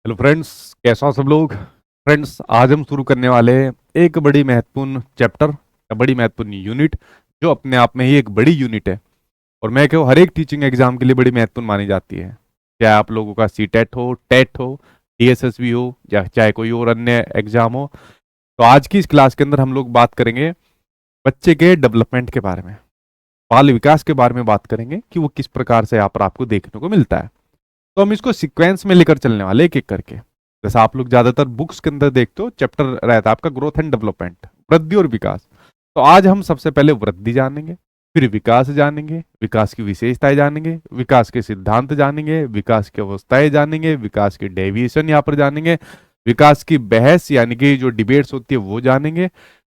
Hello friends, कैसा हो सब लोग। फ्रेंड्स, आज हम शुरू करने वाले हैं एक बड़ी महत्वपूर्ण चैप्टर या बड़ी महत्वपूर्ण यूनिट, जो अपने आप में ही एक बड़ी यूनिट है और मैं कहूँ हर एक टीचिंग एग्जाम के लिए बड़ी महत्वपूर्ण मानी जाती है। चाहे आप लोगों का सी टेट हो, टेट हो, टीएसएसबी हो या चाहे कोई और अन्य एग्जाम हो। तो आज की इस क्लास के अंदर हम लोग बात करेंगे बच्चे के डेवलपमेंट के बारे में, बाल विकास के बारे में बात करेंगे कि वो किस प्रकार से यहाँ पर आपको देखने को मिलता है। तो हम इसको सीक्वेंस में लेकर चलने वाले एक एक करके। जैसा आप लोग ज्यादातर बुक्स के अंदर देखते हो, चैप्टर रहता है आपका ग्रोथ एंड डेवलपमेंट, वृद्धि और विकास। तो आज हम सबसे पहले वृद्धि जानेंगे, फिर विकास जानेंगे, विकास की विशेषताएं जानेंगे, विकास के सिद्धांत जानेंगे, विकास की अवस्थाएं जानेंगे, विकास की डेविएशन यहाँ पर जानेंगे, विकास की बहस यानी कि जो डिबेट्स होती है वो जानेंगे।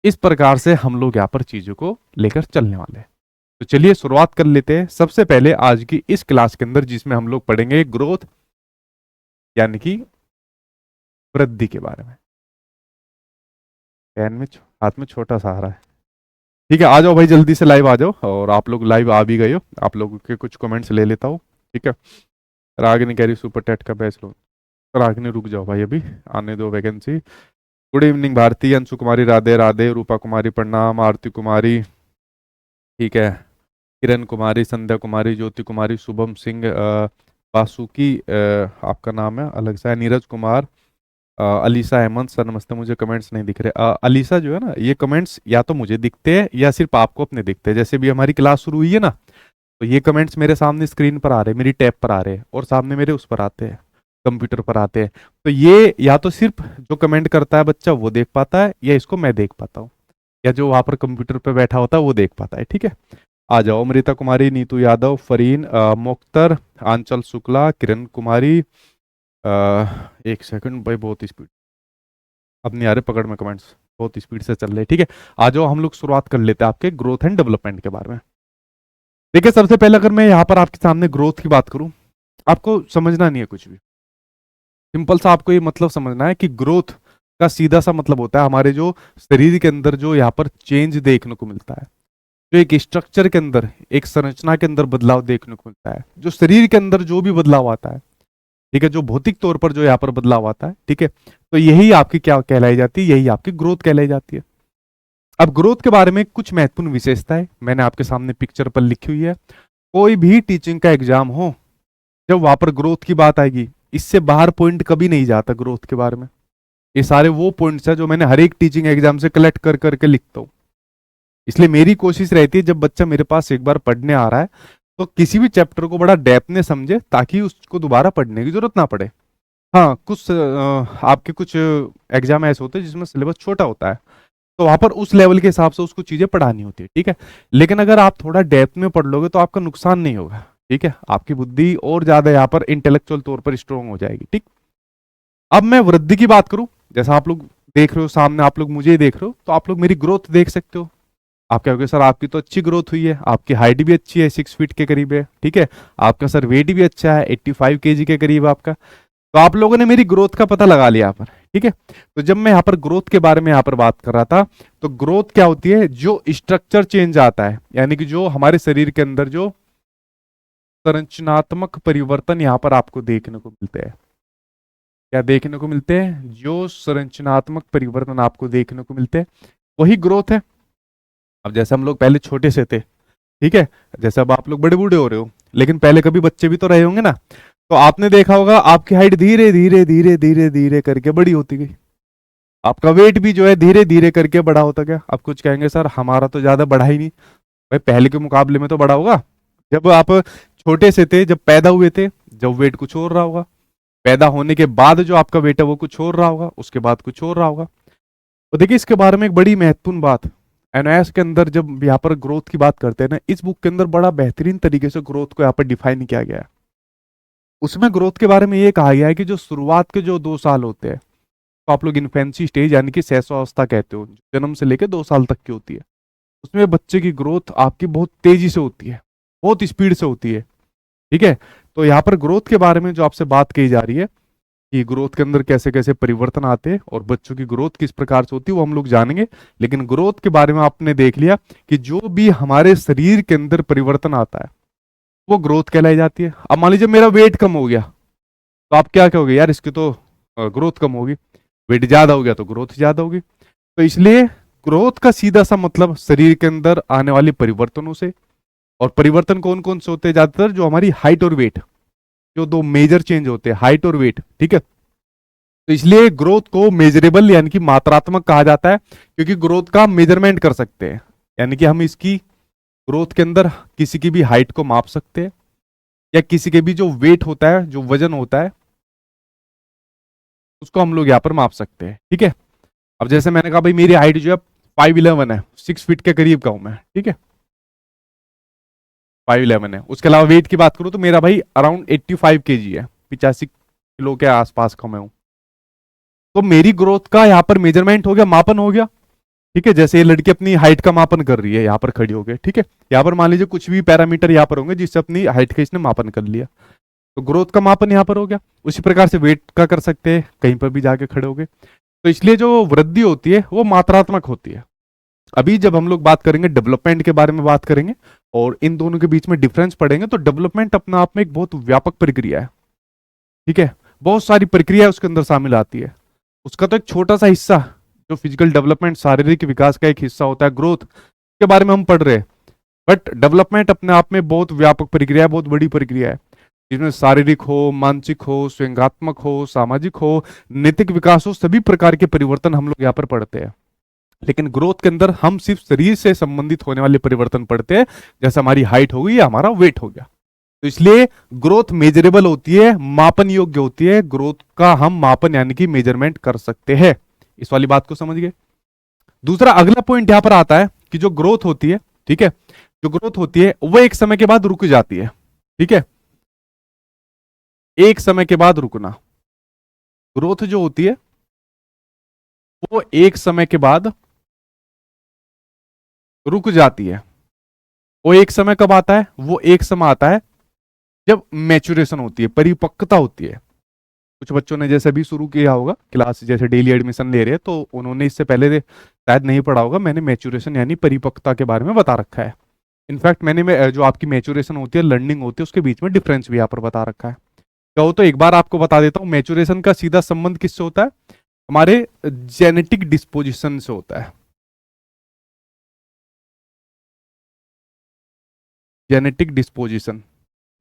इस प्रकार से हम लोग यहाँ पर चीजों को लेकर चलने वाले हैं। तो चलिए शुरुआत कर लेते हैं सबसे पहले आज की इस क्लास के अंदर, जिसमें हम लोग पढ़ेंगे ग्रोथ यानी कि वृद्धि के बारे में। पेन में हाथ में छोटा सहारा है। ठीक है, आ जाओ भाई, जल्दी से लाइव आ जाओ। और आप लोग लाइव आ भी गए हो, आप लोगों के कुछ कमेंट्स ले लेता हूँ। ठीक है, रागिनी कह रही सुपर टेट का बैच लो। रागिनी रुक जाओ भाई, अभी आने दो vacancy. Good evening Bharti, Anshu Kumari Radhe Radhe, Rupa Kumari प्रणाम, आरती कुमारी, ठीक है, किरण कुमारी, संध्या कुमारी, ज्योति कुमारी, शुभम सिंह, वासुकी, आपका नाम है अलग सा है, नीरज कुमार, अलीसा अहमद सर नमस्ते। मुझे कमेंट्स नहीं दिख रहे। अलीसा जो है ना, ये कमेंट्स या तो मुझे दिखते हैं या सिर्फ आपको अपने दिखते हैं। जैसे भी हमारी क्लास शुरू हुई है ना, तो ये कमेंट्स मेरे सामने स्क्रीन पर आ रहे हैं, मेरी टैब पर आ रहे हैं और सामने मेरे उस पर आते हैं, कंप्यूटर पर आते हैं। तो ये या तो सिर्फ जो कमेंट करता है बच्चा वो देख पाता है, या इसको मैं देख पाता हूँ, या जो वहां पर कंप्यूटर पर बैठा होता है वो देख पाता है। ठीक है, आ जाओ। अमृता कुमारी, नीतू यादव, फरीन, मुख्तर, आंचल शुक्ला, किरण कुमारी, एक सेकंड भाई, बहुत स्पीड अब नहीं आ रहे पकड़ में कमेंट्स, बहुत स्पीड से चल रहे हैं। ठीक है, आ जाओ हम लोग शुरुआत कर लेते हैं आपके ग्रोथ एंड डेवलपमेंट के बारे में। देखिए, सबसे पहले अगर मैं यहाँ पर आपके सामने ग्रोथ की बात करूं, आपको समझना नहीं है कुछ भी। सिंपल सा आपको ये मतलब समझना है कि ग्रोथ का सीधा सा मतलब होता है हमारे जो शरीर के अंदर जो यहाँ पर चेंज देखने को मिलता है, जो एक स्ट्रक्चर के अंदर, एक संरचना के अंदर बदलाव देखने को मिलता है, जो शरीर के अंदर जो भी बदलाव आता है, ठीक है, जो भौतिक तौर पर जो यहाँ पर बदलाव आता है, ठीक है, तो यही आपकी क्या कहलाई जाती है, यही आपकी ग्रोथ कहलाई जाती है। अब ग्रोथ के बारे में कुछ महत्वपूर्ण विशेषताएं मैंने आपके सामने पिक्चर पर लिखी हुई है। कोई भी टीचिंग का एग्जाम हो, जब वहां पर ग्रोथ की बात आएगी, इससे बाहर पॉइंट कभी नहीं जाता ग्रोथ के बारे में। ये सारे वो पॉइंट्स हैं जो मैंने हर एक टीचिंग एग्जाम से कलेक्ट कर करके लिखता हूँ। इसलिए मेरी कोशिश रहती है जब बच्चा मेरे पास एक बार पढ़ने आ रहा है तो किसी भी चैप्टर को बड़ा डेप्थ में समझे, ताकि उसको दोबारा पढ़ने की जरूरत ना पड़े। हाँ, कुछ आपके कुछ एग्जाम ऐसे होते हैं जिसमें सिलेबस छोटा होता है, तो वहां पर उस लेवल के हिसाब से उसको चीजें पढ़ानी होती है। ठीक है, लेकिन अगर आप थोड़ा डेप्थ में पढ़ लोगे तो आपका नुकसान नहीं होगा। ठीक है, आपकी बुद्धि और ज्यादा यहाँ पर इंटेलेक्चुअल तौर पर स्ट्रोंग हो जाएगी। ठीक, अब मैं वृद्धि की बात करूं, जैसा आप लोग देख रहे हो सामने, आप लोग मुझे ही देख रहे हो, तो आप लोग मेरी ग्रोथ देख सकते हो। आप क्या कहोगे, सर आपकी तो अच्छी ग्रोथ हुई है, आपकी हाइट भी अच्छी है, 6 फीट के करीब है। ठीक है, आपका सर वेट भी अच्छा है, 85 kg के करीब आपका। तो आप लोगों ने मेरी ग्रोथ का पता लगा लिया यहाँ पर। ठीक है, तो जब मैं यहाँ पर ग्रोथ के बारे में यहाँ पर बात कर रहा था, तो ग्रोथ क्या होती है, जो स्ट्रक्चर चेंज आता है, यानी कि जो हमारे शरीर के अंदर जो संरचनात्मक परिवर्तन यहाँ पर आपको देखने को मिलते हैं। क्या देखने को मिलते हैं, जो संरचनात्मक परिवर्तन आपको देखने को मिलते हैं, वही ग्रोथ है। अब जैसे हम लोग पहले छोटे से थे, ठीक है, जैसे अब आप लोग बड़े बूढ़े हो रहे हो, लेकिन पहले कभी बच्चे भी तो रहे होंगे ना, तो आपने देखा होगा आपकी हाइट धीरे धीरे धीरे धीरे धीरे करके बड़ी होती गई, आपका वेट भी जो है धीरे धीरे करके बड़ा होता गया। आप कुछ कहेंगे सर हमारा तो ज्यादा बढ़ा ही नहीं। भाई पहले के मुकाबले में तो बड़ा होगा। जब आप छोटे से थे, जब पैदा हुए थे, जब वेट कुछ और रहा होगा, पैदा होने के बाद जो आपका वेट है वो कुछ और रहा होगा, उसके बाद कुछ और रहा होगा। तो देखिए, इसके बारे में एक बड़ी महत्वपूर्ण बात, एनआईएस के अंदर जब यहाँ पर ग्रोथ की बात करते हैं ना, इस बुक के अंदर बड़ा बेहतरीन तरीके से ग्रोथ को यहाँ पर डिफाइन किया गया है। उसमें ग्रोथ के बारे में ये कहा गया है कि जो शुरुआत के जो 2 साल होते हैं, तो आप लोग इन्फेंसी स्टेज यानी कि शैशवावस्था कहते हो, जन्म से लेकर 2 साल तक की होती है, उसमें बच्चे की ग्रोथ आपकी बहुत तेजी से होती है, बहुत स्पीड से होती है। ठीक है, तो यहाँ पर ग्रोथ के बारे में जो आपसे बात की जा रही है कि ग्रोथ के अंदर कैसे कैसे परिवर्तन आते हैं और बच्चों की ग्रोथ किस प्रकार से होती है, वो हम लोग जानेंगे। लेकिन ग्रोथ के बारे में आपने देख लिया कि जो भी हमारे शरीर के अंदर परिवर्तन आता है वो ग्रोथ कहलाई जाती है। अब मान लीजिए मेरा वेट कम हो गया, तो आप क्या कहोगे, यार इसकी तो ग्रोथ कम होगी। वेट ज्यादा हो गया तो ग्रोथ ज्यादा होगी। तो इसलिए ग्रोथ का सीधा सा मतलब शरीर के अंदर आने वाले परिवर्तनों से। और परिवर्तन कौन कौन से होते हैं? ज्यादातर जो हमारी हाइट और वेट, जो दो मेजर चेंज होते हैं, हाइट और वेट, ठीक है। तो इसलिए ग्रोथ को मेजरेबल यानी कि मात्रात्मक कहा जाता है, क्योंकि ग्रोथ का मेजरमेंट कर सकते हैं। यानी कि हम इसकी ग्रोथ के अंदर किसी की भी हाइट को माप सकते हैं, या किसी के भी जो वेट होता है, जो वजन होता है, उसको हम लोग यहाँ पर माप सकते हैं, ठीक है। अब जैसे मैंने कहा भाई मेरी हाइट जो है 5'11" है, 6 फीट के करीब का हूं मैं, ठीक है, 5'11" है। उसके अलावा वेट की बात करूं तो मेरा भाई अराउंड 85 kg है, 85 किलो के आसपास का मैं हूं। तो मेरी ग्रोथ का यहाँ पर मेजरमेंट हो गया, मापन हो गया, ठीक है। जैसे ये लड़की अपनी हाइट का मापन कर रही है यहाँ पर खड़ी हो गई, ठीक है। यहाँ पर मान लीजिए कुछ भी पैरामीटर यहाँ पर होंगे जिससे अपनी हाइट का इसने मापन कर लिया, तो ग्रोथ का मापन यहाँ पर हो गया। उसी प्रकार से वेट का कर सकते हैं, कहीं पर भी जाके खड़े हो गए। तो इसलिए जो वृद्धि होती है वो मात्रात्मक होती है। अभी जब हम लोग बात करेंगे डेवलपमेंट के बारे में बात करेंगे और इन दोनों के बीच में डिफरेंस पढ़ेंगे, तो डेवलपमेंट अपने आप में एक बहुत व्यापक प्रक्रिया है, ठीक है। बहुत सारी प्रक्रिया उसके अंदर शामिल आती है। उसका तो एक छोटा सा हिस्सा जो फिजिकल डेवलपमेंट, शारीरिक विकास का एक हिस्सा होता है, ग्रोथ के बारे में हम पढ़ रहे हैं। बट डेवलपमेंट अपने आप में बहुत व्यापक प्रक्रिया है, बहुत बड़ी प्रक्रिया है, जिसमें शारीरिक हो, मानसिक हो, स्वयंगात्मक हो, सामाजिक हो, नैतिक विकास हो, सभी प्रकार के परिवर्तन हम लोग यहाँ पर पढ़ते हैं। लेकिन ग्रोथ के अंदर हम सिर्फ शरीर से संबंधित होने वाले परिवर्तन पढ़ते हैं, जैसे हमारी हाइट हो गई या हमारा वेट हो गया। तो इसलिए ग्रोथ मेजरेबल होती है, मापन योग्य होती है। ग्रोथ का हम मापन यानी कि मेजरमेंट कर सकते हैं। इस वाली बात को समझ गए। दूसरा अगला पॉइंट यहां पर आता है कि जो ग्रोथ होती है, ठीक है, जो ग्रोथ होती है वो एक समय के बाद रुक जाती है, ठीक है। एक समय के बाद रुकना, ग्रोथ जो होती है वो एक समय के बाद रुक जाती है। वो एक समय कब आता है? वो एक समय आता है जब मैच्योरेशन होती है, परिपक्वता होती है। कुछ बच्चों ने जैसे भी शुरू किया होगा क्लास, जैसे डेली एडमिशन ले रहे हैं, तो उन्होंने इससे पहले शायद नहीं पढ़ा होगा। मैंने मैच्योरेशन यानी परिपक्वता के बारे में बता रखा है। इनफैक्ट मैंने जो आपकी मैच्योरेशन होती है, लर्निंग होती है, उसके बीच में डिफरेंस भी यहाँ पर बता रखा है। कहो तो एक बार आपको बता देता हूँ, मैच्योरेशन का सीधा संबंध किससे होता है? हमारे जेनेटिक डिस्पोजिशन से होता है। जेनेटिक डिस्पोजिशन,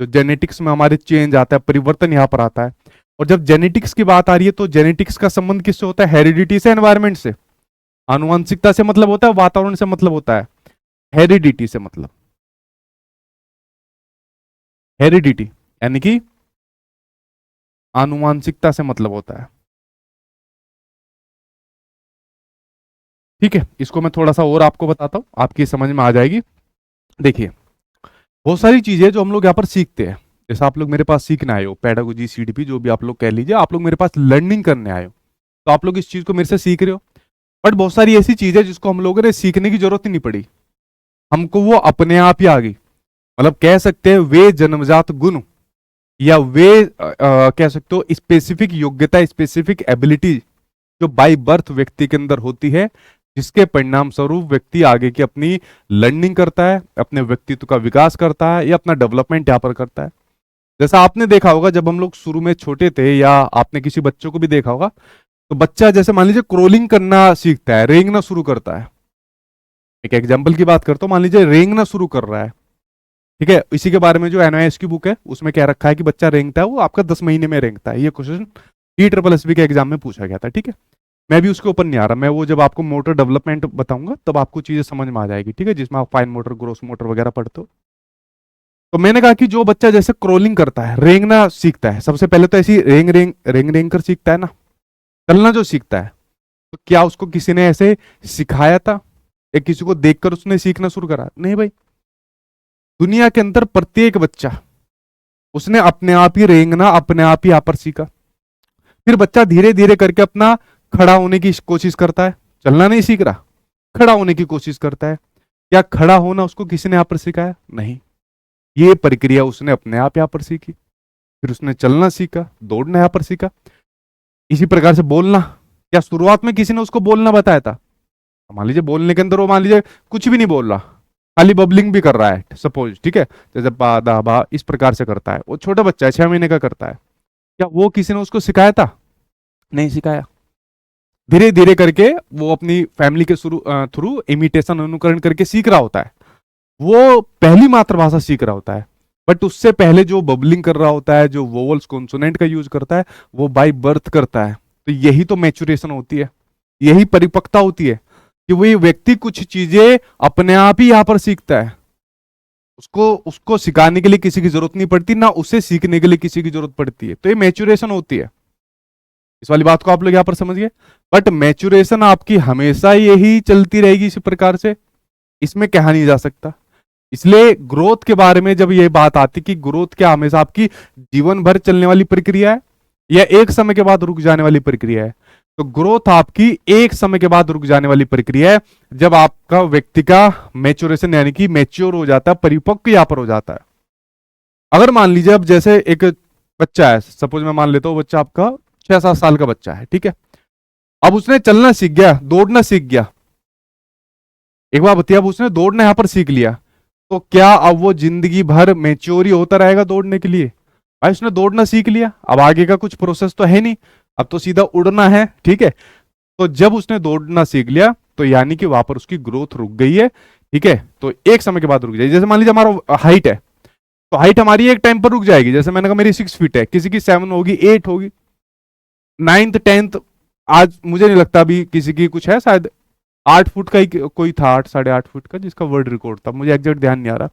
जो जेनेटिक्स में हमारे चेंज आता है, परिवर्तन यहाँ पर आता है। और जब जेनेटिक्स की बात आ रही है तो जेनेटिक्स का संबंध किससे होता है? हेरिडिटी से, एनवायरमेंट से। आनुवंशिकता से मतलब होता है, वातावरण से मतलब होता है। हेरिडिटी से मतलब, हेरिडिटी यानी कि आनुवंशिकता से मतलब होता है, ठीक है। इसको मैं थोड़ा सा और आपको बताता हूं, आपकी समझ में आ जाएगी। देखिए, बहुत सारी चीजें जो हम लोग यहाँ पर सीखते हैं, जैसे आप लोग मेरे पास सीखने आए हो, पेडागोजी, सीडीपी, जो भी आप लोग कह लीजिए, आप लोग मेरे पास लर्निंग करने आए हो, तो आप लोग इस चीज को मेरे से सीख रहे हो। बट बहुत सारी ऐसी चीजें जिसको हम लोगों ने सीखने की जरूरत ही नहीं पड़ी, हमको वो अपने आप ही आ गई। मतलब कह सकते हैं वे जन्मजात गुण, या वे कह सकते हो स्पेसिफिक योग्यता, स्पेसिफिक एबिलिटी जो बाय बर्थ व्यक्ति के अंदर होती है, जिसके परिणाम स्वरूप व्यक्ति आगे की अपनी लर्निंग करता है, अपने व्यक्तित्व का विकास करता है, या अपना डेवलपमेंट यहाँ पर करता है। जैसा आपने देखा होगा जब हम लोग शुरू में छोटे थे, या आपने किसी बच्चों को भी देखा होगा, तो बच्चा जैसे मान लीजिए क्रोलिंग करना सीखता है, रेंगना शुरू करता है। एक एग्जाम्पल की बात करता हूं, मान लीजिए रेंगना शुरू कर रहा है, ठीक है। इसी के बारे में जो एनआईएस की बुक है उसमें क्या रखा है कि बच्चा रेंगता है, वो आपका 10 महीने में रेंगता है। ये क्वेश्चन DSSB के एग्जाम में पूछा गया था, ठीक है। मैं भी उसके ऊपर नहीं आ रहा, मैं वो जब आपको मोटर डेवलपमेंट बताऊंगा तब आपको चीजें समझ में आ जाएगी, ठीक है, जिसमें आप फाइन मोटर, ग्रोस मोटर वगैरह पढ़ते हो। तो मैंने कहा कि जो बच्चा जैसे क्रोलिंग करता है, रेंगना सीखता है, सबसे पहले तो ऐसी रेंग रेंग रेंग रेंग कर सीखता है ना, चलना जो सीखता है, तो क्या उसको किसी ने ऐसे सिखाया था या किसी को देखकर उसने सीखना शुरू करा? नहीं भाई, दुनिया के अंदर प्रत्येक बच्चा उसने अपने आप ही रेंगना, अपने आप ही यहाँ पर सीखा। फिर बच्चा धीरे धीरे करके अपना खड़ा होने की कोशिश करता है, चलना नहीं सीख रहा, खड़ा होने की कोशिश करता है। क्या खड़ा होना उसको किसी ने यहाँ पर सिखाया? नहीं, ये प्रक्रिया उसने अपने आप यहाँ पर सीखी। फिर उसने चलना सीखा, दौड़ना यहाँ पर सीखा। इसी प्रकार से बोलना, क्या शुरुआत में किसी ने उसको बोलना बताया था? मान लीजिए बोलने के अंदर वो मान लीजिए कुछ भी नहीं बोल रहा, खाली बबलिंग भी कर रहा है सपोज, ठीक है, जैसे बा दा बा इस प्रकार से करता है, वो छोटा बच्चा है, 6 महीने का करता है। क्या वो किसी ने उसको सिखाया था? नहीं सिखाया। धीरे धीरे करके वो अपनी फैमिली के थ्रू इमिटेशन, अनुकरण करके सीख रहा होता है। वो पहली मातृभाषा सीख रहा होता है, बट उससे पहले जो बबलिंग कर रहा होता है, जो वोवल्स कॉन्सोनेंट का यूज करता है, वो बाय बर्थ करता है। तो यही तो मैच्योरेशन होती है, यही परिपक्वता होती है कि वही व्यक्ति कुछ चीजें अपने आप ही यहां पर सीखता है। उसको उसको सिखाने के लिए किसी की जरूरत नहीं पड़ती, ना उसे सीखने के लिए किसी की जरूरत पड़ती है। तो ये मैच्योरेशन होती है। इस वाली बात को आप लोग यहां पर समझिए। बट मैच्योरेशन आपकी हमेशा यही चलती रहेगी इसी प्रकार से, इसमें कहा नहीं जा सकता। इसलिए ग्रोथ के बारे में जब ये बात आती कि ग्रोथ क्या हमेशा आपकी जीवन भर चलने वाली प्रक्रिया है या एक समय के बाद रुक जाने वाली प्रक्रिया है, तो ग्रोथ आपकी एक समय के बाद रुक जाने वाली प्रक्रिया है, जब आपका व्यक्ति का मैच्योरेशन यानी कि मैच्योर हो जाता है, परिपक्व यहां पर हो जाता है। अगर मान लीजिए अब जैसे एक बच्चा है, सपोज मैं मान लेता हूं बच्चा आपका 6-7 साल का बच्चा है, ठीक है। अब उसने चलना सीख गया, दौड़ना सीख गया। एक बार बताइए, अब उसने दौड़ना यहां पर सीख लिया, तो क्या अब वो जिंदगी भर मैच्योर ही होता रहेगा दौड़ने के लिए? भाई उसने दौड़ना सीख लिया, अब आगे का कुछ प्रोसेस तो है नहीं, अब तो सीधा उड़ना है, ठीक है। तो जब उसने दौड़ना सीख लिया तो यानी कि वहां पर उसकी ग्रोथ रुक गई है, ठीक है। तो एक समय के बाद रुक जाएगी। जैसे मान लीजिए हमारा हाइट है, तो हाइट हमारी एक टाइम पर रुक जाएगी। जैसे मैंने कहा मेरी 6 फीट है, किसी की 7 होगी, 8 होगी, 9th 10th। आज मुझे नहीं लगता अभी किसी की कुछ है, शायद 8 फुट का ही कोई था, 8 8.5 फुट का जिसका वर्ल्ड रिकॉर्ड था, मुझे एग्जैक्ट ध्यान नहीं आ रहा।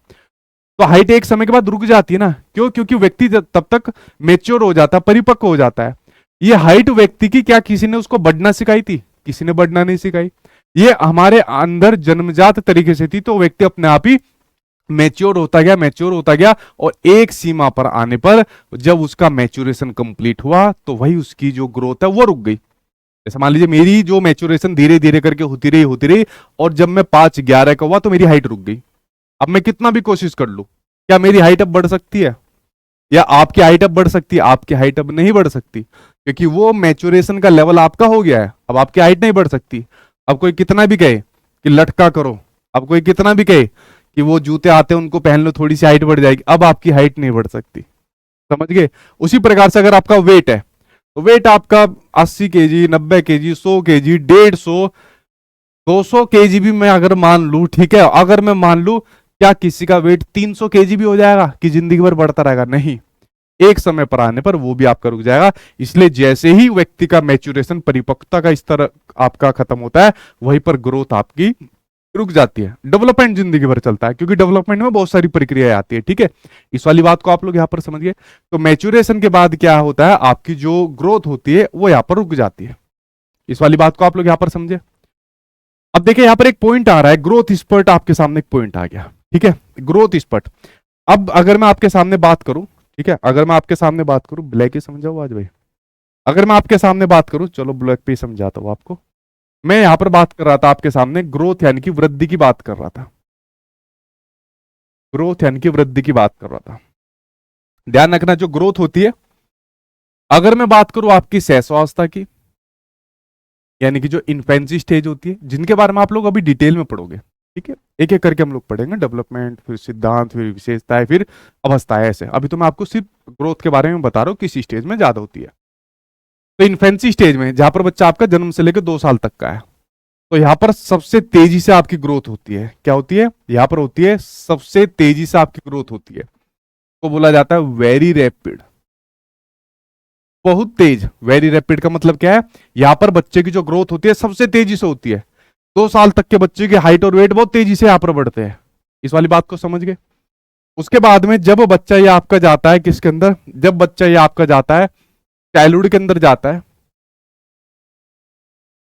तो हाइट एक समय के बाद रुक जाती है ना, क्यों? क्योंकि व्यक्ति तब तक मेच्योर हो जाता है, परिपक्व हो जाता है। ये हाइट व्यक्ति की क्या किसी ने उसको बढ़ना सिखाई थी? किसी ने बढ़ना नहीं सिखाई। ये हमारे अंदर जन्मजात तरीके से थी। तो व्यक्ति अपने आप ही मैच्योर होता गया, मैच्योर होता गया, और एक सीमा पर आने पर जब उसका मैच्योरेशन कंप्लीट हुआ तो वही उसकी जो ग्रोथ है वो रुक गई। जैसे मान लीजिए मेरी जो मैच्योरेशन धीरे धीरे करके होती रही, और जब मैं 5-11 का हुआ तो मेरी हाइट रुक गई। अब मैं कितना भी कोशिश कर लूं, क्या मेरी हाइट अब बढ़ सकती है? या आपकी हाइट अब बढ़ सकती है? आपकी हाइट अब नहीं बढ़ सकती, क्योंकि वो मैच्योरेशन का लेवल आपका हो गया है। अब आपकी हाइट नहीं बढ़ सकती। अब कोई कितना भी कहे कि लटका करो, अब कोई कितना भी कहे कि वो जूते आते हैं उनको पहन लो, थोड़ी सी हाइट बढ़ जाएगी, अब आपकी हाइट नहीं बढ़ सकती। समझ गए? उसी प्रकार से अगर आपका वेट है, तो वेट आपका 80 kg, 90 kg, 100 kg, 150, 200 kg भी मैं अगर मान लू, ठीक है, अगर मैं मान लू, क्या किसी का वेट 300 kg भी हो जाएगा कि जिंदगी भर बढ़ता रहेगा? नहीं, एक समय पर आने पर वो भी आपका रुक जाएगा। इसलिए जैसे ही व्यक्ति का मैच्योरेशन, परिपक्वता का स्तर आपका खत्म होता है, वहीं पर ग्रोथ आपकी रुक जाती है। डेवलपमेंट जिंदगी भर चलता है, क्योंकि डेवलपमेंट में बहुत सारी प्रक्रियाएं आती है, ठीक है। इस वाली बात को आप लोग यहां पर समझिए। तो मैच्योरेशन के बाद क्या होता है, आपकी जो ग्रोथ होती है वो यहां पर रुक जाती है। इस वाली बात को आप लोग यहां पर समझे। अब देखिए यहां पर एक पॉइंट आ रहा है, ग्रोथ स्पर्ट। आपके सामने एक पॉइंट आ गया, ठीक है, ग्रोथ स्पर्ट। अब अगर मैं आपके सामने बात करूं, ठीक है, अगर मैं आपके सामने बात करूं, ब्लैक ही समझाओ आज भाई। अगर मैं आपके सामने बात करूं, चलो ब्लैक पे ही समझाता हूं आपको। मैं यहां पर बात कर रहा था आपके सामने ग्रोथ यानी कि वृद्धि की बात कर रहा था। ग्रोथ यानी कि वृद्धि की बात कर रहा था। ध्यान रखना, जो ग्रोथ होती है, अगर मैं बात करूं आपकी शैशवावस्था की, यानी कि जो इन्फेंसी स्टेज होती है, जिनके बारे में आप लोग अभी डिटेल में पढ़ोगे, ठीक है, एक एक करके हम लोग पढ़ेंगे। डेवलपमेंट, फिर सिद्धांत, फिर विशेषताएं, फिर अवस्थाएं, ऐसे। अभी तो मैं आपको सिर्फ ग्रोथ के बारे में बता रहा हूं, किस स्टेज में ज्यादा होती है। तो इन्फेंसी स्टेज में, जहां पर बच्चा आपका जन्म से लेकर 2 साल तक का है, तो यहां पर सबसे तेजी से आपकी ग्रोथ होती है। क्या होती है? यहां पर होती है सबसे तेजी से आपकी ग्रोथ होती है, तो बोला जाता है वेरी रैपिड, बहुत तेज। वेरी रैपिड का मतलब क्या है? यहां पर बच्चे की जो ग्रोथ होती है सबसे तेजी से होती है। 2 साल तक के बच्चे की हाइट और वेट बहुत तेजी से यहां पर बढ़ते हैं। इस वाली बात को समझ गए। उसके बाद में जब बच्चा ये आपका जाता है किसके अंदर, जब बच्चा ये आपका जाता है चाइल्डहुड के अंदर जाता है,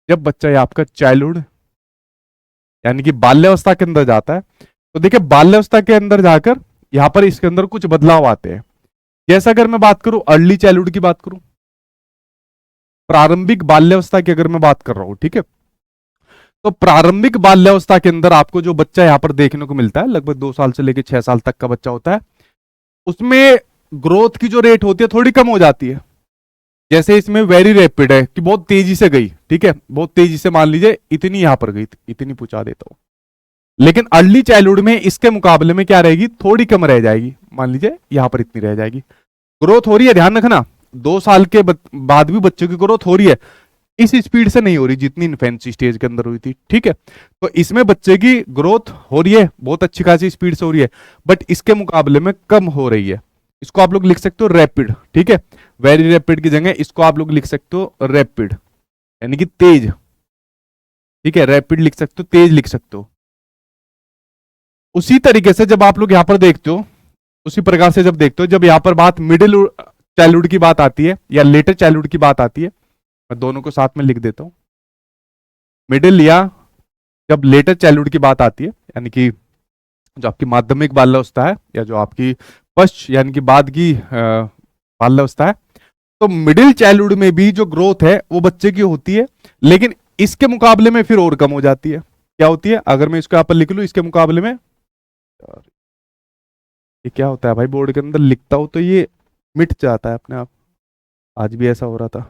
जब बच्चा ये आपका चाइल्डहुड यानी कि बाल्यावस्था के अंदर जाता है, तो देखिए बाल्यावस्था के अंदर जाकर यहां पर इसके अंदर कुछ बदलाव आते हैं। जैसा अगर मैं बात करूं अर्ली चाइल्डहुड की बात करूं, प्रारंभिक बाल्यावस्था की अगर मैं बात कर रहा हूं, ठीक है, तो प्रारंभिक बाल्यावस्था के अंदर आपको जो बच्चा यहां पर देखने को मिलता है, लगभग 2 साल से लेकर 6 साल तक का बच्चा होता है, उसमें ग्रोथ की जो रेट होती है थोड़ी कम हो जाती है। जैसे इसमें वेरी रैपिड है कि बहुत तेजी से गई, ठीक है, बहुत तेजी से, मान लीजिए इतनी यहां पर गई, इतनी पूछा देता हूं। लेकिन अर्ली चाइल्डहुड में इसके मुकाबले में क्या रहेगी, थोड़ी कम रह जाएगी, मान लीजिए यहां पर इतनी रह जाएगी। ग्रोथ हो रही है, ध्यान रखना, 2 साल के बाद भी बच्चों की ग्रोथ हो रही है, इस स्पीड से नहीं हो रही जितनी इन्फेंसी स्टेज के अंदर हुई थी। ठीक है, तो इसमें बच्चे की ग्रोथ हो रही है, बहुत अच्छी खासी स्पीड से हो रही है, बट इसके मुकाबले में कम हो रही है। इसको आप लोग लिख सकते हो रैपिड। ठीक है, वेरी रैपिड की जगह इसको आप लोग लिख सकते हो रैपिड, यानी कि तेज। ठीक है, रैपिड लिख सकते हो, तेज लिख सकते हो। उसी तरीके से जब आप लोग यहां पर देखते हो, उसी प्रकार से जब देखते हो, जब यहां पर बात मिडिल चाइल्डहुड की बात आती है या लेटर चाइल्डहुड की बात आती है, मैं दोनों को साथ में लिख देता हूं। मिडिल या जब लेटर चाइल्डहुड की बात आती है, यानी कि जो आपकी माध्यमिक बाल्यावस्था है या जो आपकी पश्च यानी कि बाद की बाल्यावस्था है, तो मिडिल चाइल्डहुड में भी जो ग्रोथ है वो बच्चे की होती है, लेकिन इसके मुकाबले में फिर और कम हो जाती है। क्या होती है, अगर मैं इसको यहां पर लिख लूं, इसके मुकाबले में ये क्या होता है भाई, बोर्ड के अंदर लिखता हूं तो ये मिट जाता है अपने आप। आज भी ऐसा हो रहा था,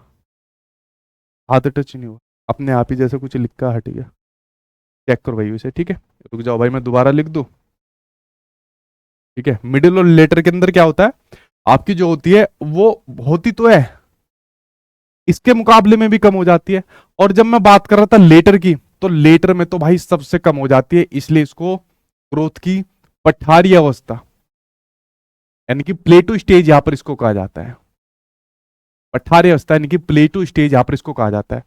हाथ टच नहीं हुआ, अपने आप ही जैसे कुछ लिखा हट गया। चेक करो भाई उसे। ठीक है, रुक जाओ भाई, मैं दोबारा लिख दूं। ठीक है, मिडिल और लेटर के अंदर क्या होता है, आपकी जो होती है वो होती तो है, इसके मुकाबले में भी कम हो जाती है। और जब मैं बात कर रहा था लेटर की, तो लेटर में तो भाई सबसे कम हो जाती है, इसलिए इसको ग्रोथ की पठारी अवस्था यानी कि प्लेटो स्टेज यहां पर इसको कहा जाता है। पठारी अवस्था यानी कि प्लेटो स्टेज यहां पर इसको कहा जाता है।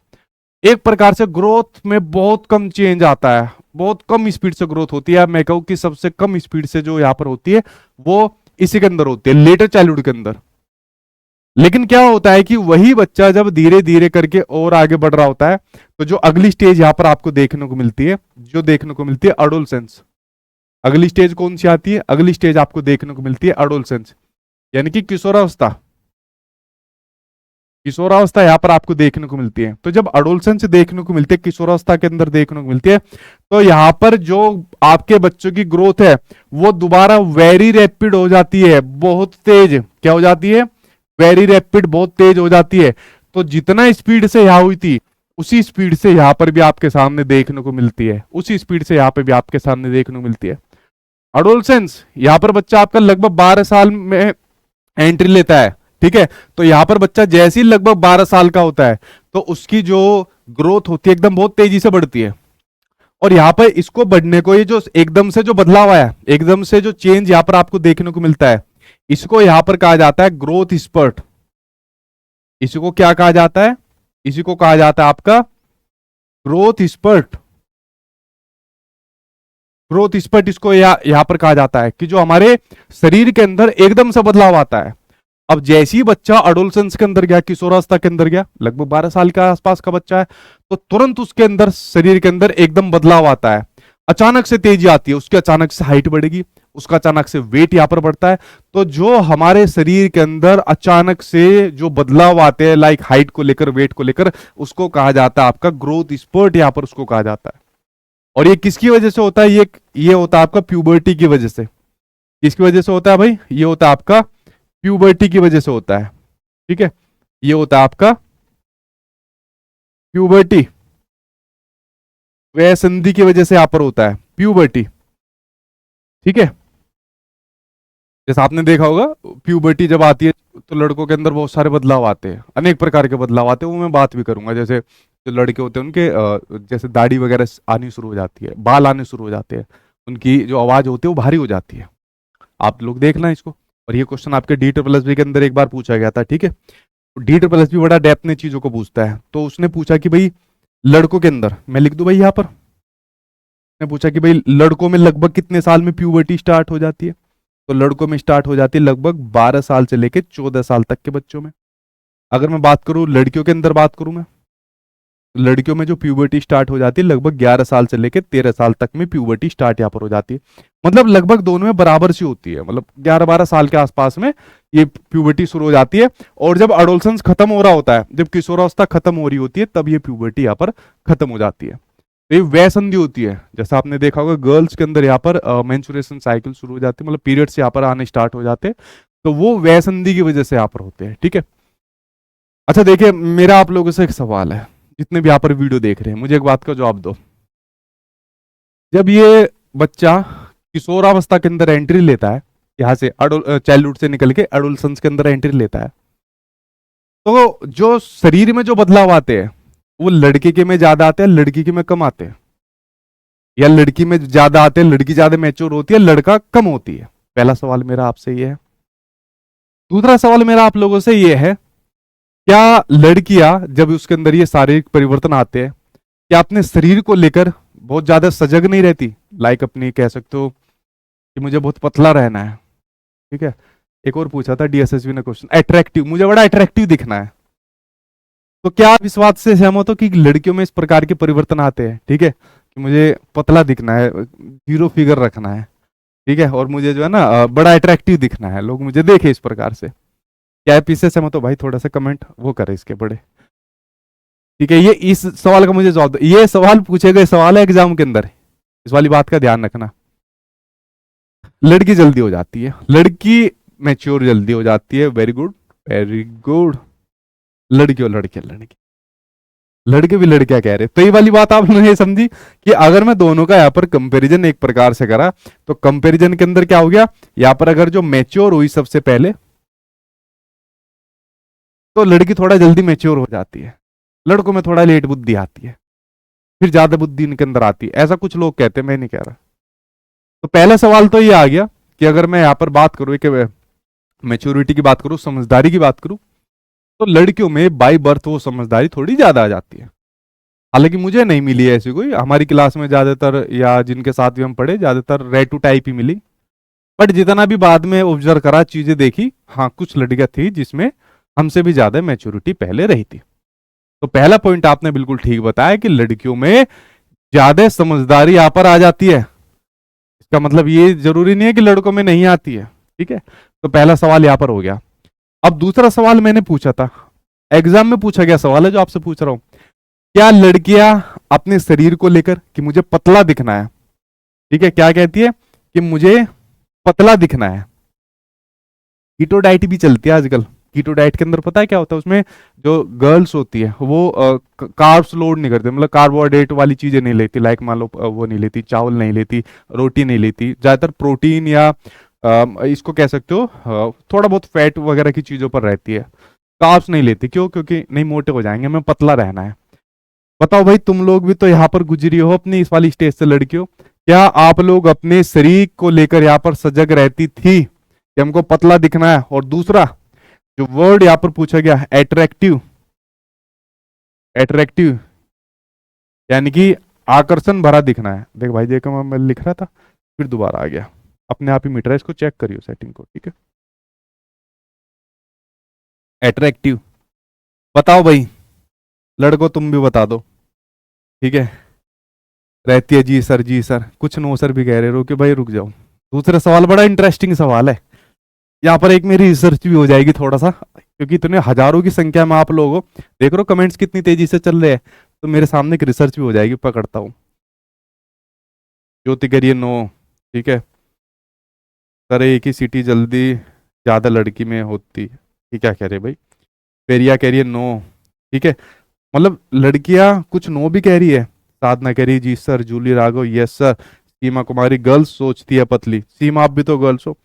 एक प्रकार से ग्रोथ में बहुत कम चेंज आता है, बहुत कम स्पीड से ग्रोथ होती है। मैं कहूं कि सबसे कम स्पीड से जो यहां पर होती है वो इसी के अंदर होती है, लेटर चाइल्डहुड के अंदर। लेकिन क्या होता है कि वही बच्चा जब धीरे धीरे करके और आगे बढ़ रहा होता है, तो जो अगली स्टेज यहां पर आपको देखने को मिलती है, जो देखने को मिलती है अडोलसेंस। अगली स्टेज कौन सी आती है, अगली स्टेज आपको देखने को मिलती है अडोलसेंस, यानी कि किशोरावस्था। किशोरावस्था यहां पर आपको देखने को मिलती है। तो जब अडोलसेंस देखने को मिलती है, किशोरावस्था के अंदर देखने को मिलती है, तो यहां पर जो आपके बच्चों की ग्रोथ है वो दोबारा वेरी रैपिड हो जाती है, बहुत तेज। क्या हो जाती है, वेरी रैपिड, बहुत तेज हो जाती है। तो जितना स्पीड से यहां हुई थी, उसी स्पीड से यहां पर भी आपके सामने देखने को मिलती है, उसी स्पीड से यहां पर भी आपके सामने देखने को मिलती है। अडोलसेंस, यहां पर बच्चा आपका लगभग 12 साल में एंट्री लेता है। ठीक है, तो यहां पर बच्चा जैसे ही लगभग 12 साल का होता है, तो उसकी जो ग्रोथ होती है एकदम बहुत तेजी से बढ़ती है। और यहां पर इसको बढ़ने को, ये जो एकदम से जो बदलाव आया, एकदम से जो चेंज यहां पर आपको देखने को मिलता है, इसको यहां पर कहा जाता है ग्रोथ स्पर्ट। इसी को क्या कहा जाता है, इसी को कहा जाता है आपका ग्रोथ स्पर्ट। ग्रोथ स्पर्ट इसको यहां पर कहा जाता है कि जो हमारे शरीर के अंदर एकदम से बदलाव आता है। अब जैसे ही बच्चा अडोलसेंस के अंदर गया, किशोरावस्था के अंदर गया, लगभग 12 साल के आसपास का बच्चा है, तो तुरंत उसके अंदर, शरीर के अंदर एकदम बदलाव आता है, अचानक से तेजी आती है, उसकी अचानक से हाइट बढ़ेगी, उसका अचानक से वेट यहां पर बढ़ता है। तो जो हमारे शरीर के अंदर अचानक से जो बदलाव आते हैं, लाइक हाइट को लेकर, वेट को लेकर, उसको कहा जाता है आपका ग्रोथ स्पर्ट, यहां पर उसको कहा जाता है। और ये किसकी वजह से होता है, ये होता है आपका प्यूबर्टी की वजह से। किसकी वजह से होता है भाई, ये होता है आपका प्यूबर्टी की वजह से होता है। ठीक है, ये होता है आपका प्यूबर्टी, वयसंधि की वजह से यहां पर होता है प्यूबर्टी। ठीक है, जैसा आपने देखा होगा, प्यूबर्टी जब आती है तो लड़कों के अंदर बहुत सारे बदलाव आते हैं, अनेक प्रकार के बदलाव आते हैं, वो मैं बात भी करूंगा। जैसे जो लड़के होते हैं उनके जैसे दाढ़ी वगैरह आनी शुरू हो जाती है, बाल आने शुरू हो जाते हैं, उनकी जो आवाज होती है वो भारी हो जाती है। आप लोग देखना इसको। और ये क्वेश्चन आपके DSSB के अंदर एक बार पूछा गया था। ठीक है, DSSB बड़ा डेप्थ में चीजों को पूछता है, तो उसने पूछा कि भाई लड़कों के अंदर, मैं लिख दूं भाई यहां पर, ने पूछा कि भाई लड़कों में लगभग कितने साल में प्यूबर्टी स्टार्ट हो जाती है, तो लड़कों में स्टार्ट हो जाती है लगभग 12 साल से लेकर 14 साल तक के बच्चों में। अगर मैं बात करूं लड़कियों के अंदर बात करूं मैं, लड़कियों में जो प्यूबर्टी स्टार्ट हो जाती है लगभग 11 साल से लेकर 13 साल तक में प्यूबर्टी स्टार्ट यहाँ पर हो जाती है। मतलब लगभग दोनों में बराबर सी होती है, मतलब 11-12 साल के आसपास में ये प्यूबर्टी शुरू हो जाती है। और जब अडोलसेंस खत्म हो रहा होता है, जब किशोरावस्था खत्म हो रही होती है, तब ये प्यूबर्टी यहाँ पर खत्म हो जाती है। तो ये वयसंधि होती है। जैसा आपने देखा होगा गर्ल्स के अंदर यहाँ पर मेंस्ट्रुएशन साइकिल शुरू हो जाती है, मतलब पीरियड्स यहाँ पर आने स्टार्ट हो जाते हैं, तो वो वयसंधि की वजह से यहाँ पर होते हैं। ठीक है, अच्छा देखिए, मेरा आप लोगों से एक सवाल है, जितने भी यहाँ पर वीडियो देख रहे हैं, मुझे एक बात का जवाब दो। जब ये बच्चा किशोरावस्था के अंदर एंट्री लेता है, यहाँ से चाइल्डहुड से निकल के एडोलसेंस के अंदर एंट्री लेता है, तो जो शरीर में जो बदलाव आते हैं वो लड़के के में ज्यादा आते हैं, लड़की के में कम आते हैं, या लड़की में ज्यादा आते हैं, लड़की ज्यादा मैच्योर होती है, लड़का कम होती है? पहला सवाल मेरा आपसे ये है। दूसरा सवाल मेरा आप लोगों से ये है, क्या लड़कियां जब उसके अंदर ये शारीरिक परिवर्तन आते हैं, क्या अपने शरीर को लेकर बहुत ज्यादा सजग नहीं रहती? लाइक अपनी कह सकते हो कि मुझे बहुत पतला रहना है, ठीक है। एक और पूछा था डीएसएसबी ने क्वेश्चन, अट्रैक्टिव, मुझे बड़ा अट्रैक्टिव दिखना है। तो क्या आप इस बात से सहमत हो कि लड़कियों में इस प्रकार के परिवर्तन आते हैं, ठीक है, कि मुझे पतला दिखना है, जीरो फिगर रखना है, ठीक है, और मुझे जो है ना बड़ा अट्रैक्टिव दिखना है, लोग मुझे देखे इस प्रकार से? क्या आप इससे सहमत हो? भाई थोड़ा सा कमेंट वो करे इसके बड़े, ठीक है। ये इस सवाल का मुझे जवाब दो, ये सवाल पूछे गए सवाल है एग्जाम के अंदर, इस वाली बात का ध्यान रखना। लड़की जल्दी हो जाती है, लड़की मैच्योर जल्दी हो जाती है, वेरी गुड वेरी गुड। लड़की और लड़के, लड़के लड़के भी लड़कियां कह रहे, तो ये वाली बात आप लोगों ने समझी कि अगर मैं दोनों का यहाँ पर कंपैरिजन एक प्रकार से करा, तो कंपैरिजन के अंदर क्या हो गया, यहाँ पर अगर जो मैच्योर हुई सबसे पहले, तो लड़की थोड़ा जल्दी मैच्योर हो जाती है, लड़कों में थोड़ा लेट बुद्धि आती है, फिर ज्यादा बुद्धि इनके अंदर आती है, ऐसा कुछ लोग कहते हैं, मैं नहीं कह रहा। तो पहला सवाल तो ये आ गया कि अगर मैं यहाँ पर बात करूं कि मैच्योरिटी की बात करूं, समझदारी की बात करूं, तो लड़कियों में बाय बर्थ वो समझदारी थोड़ी ज्यादा आ जाती है। हालांकि मुझे नहीं मिली ऐसी कोई, हमारी क्लास में ज्यादातर या जिनके साथ भी हम पढ़े ज्यादातर रेटू टाइप ही मिली, बट जितना भी बाद में ऑब्जर्व करा, चीजें देखी, हाँ कुछ लड़कियां थी जिसमें हमसे भी ज्यादा मैच्योरिटी पहले रही थी। तो पहला पॉइंट आपने बिल्कुल ठीक बताया कि लड़कियों में ज्यादा समझदारी यहाँ पर आ जाती है। इसका मतलब ये जरूरी नहीं है कि लड़कों में नहीं आती है, ठीक है। तो पहला सवाल यहाँ पर हो गया। अब दूसरा सवाल मैंने पूछा था, एग्जाम में पूछा गया सवाल है जो आपसे पूछ रहा हूं, क्या लड़कियां अपने शरीर को लेकर कि मुझे पतला दिखना है, ठीक है, क्या कहती है कि मुझे पतला दिखना है? कीटो डाइट भी चलती है आजकल। कीटो डाइट के अंदर पता है क्या होता है, उसमें जो गर्ल्स होती है वो कार्ब्स लोड नहीं करते, मतलब कार्बोहाइड्रेट वाली चीजें नहीं लेती, लाइक मान लो वो नहीं लेती, चावल नहीं लेती, रोटी नहीं लेती, ज्यादातर प्रोटीन या इसको कह सकते हो थोड़ा बहुत फैट वगैरह की चीजों पर रहती है, कार्ब्स नहीं लेती। क्यों? क्योंकि नहीं मोटे हो जाएंगे, हमें पतला रहना है। बताओ भाई, तुम लोग भी तो यहाँ पर गुजरी हो अपनी इस वाली स्टेज से, लड़कियों, क्या आप लोग अपने शरीर को लेकर यहाँ पर सजग रहती थी कि हमको पतला दिखना है? और दूसरा जो वर्ड यहाँ पर पूछा गया, अट्रैक्टिव, अट्रैक्टिव यानी कि आकर्षण भरा दिखना है। देख भाई, देखो मैं लिख रहा था फिर दोबारा आ गया, अपने आप ही मिट रहा है, इसको चेक करियो सेटिंग को, ठीक है। अट्रैक्टिव, बताओ भाई लड़को, तुम भी बता दो, ठीक है। रहती है जी सर, जी सर, कुछ नो सर भी कह रहे हो कि भाई रुक जाओ। दूसरा सवाल बड़ा इंटरेस्टिंग सवाल है, यहाँ पर एक मेरी रिसर्च भी हो जाएगी थोड़ा सा, क्योंकि इतने हजारों की संख्या में आप लोग हो, देख रहे हो कमेंट्स कितनी तेजी से चल रहे हैं, तो मेरे सामने एक रिसर्च भी हो जाएगी, पकड़ता हूँ। ज्योति करिए नो, ठीक है। सर एक ही सीटी जल्दी ज्यादा लड़की में होती है, ठीक है, कह रहे भाई। पेरिया कह रही है नो, ठीक है, मतलब लड़कियां कुछ नो भी कह रही है। साधना कह रही है जी sir, Julie Raghav yes sir, Seema Kumari girls सोचती है पतली, सीमा आप भी तो गर्ल्स हो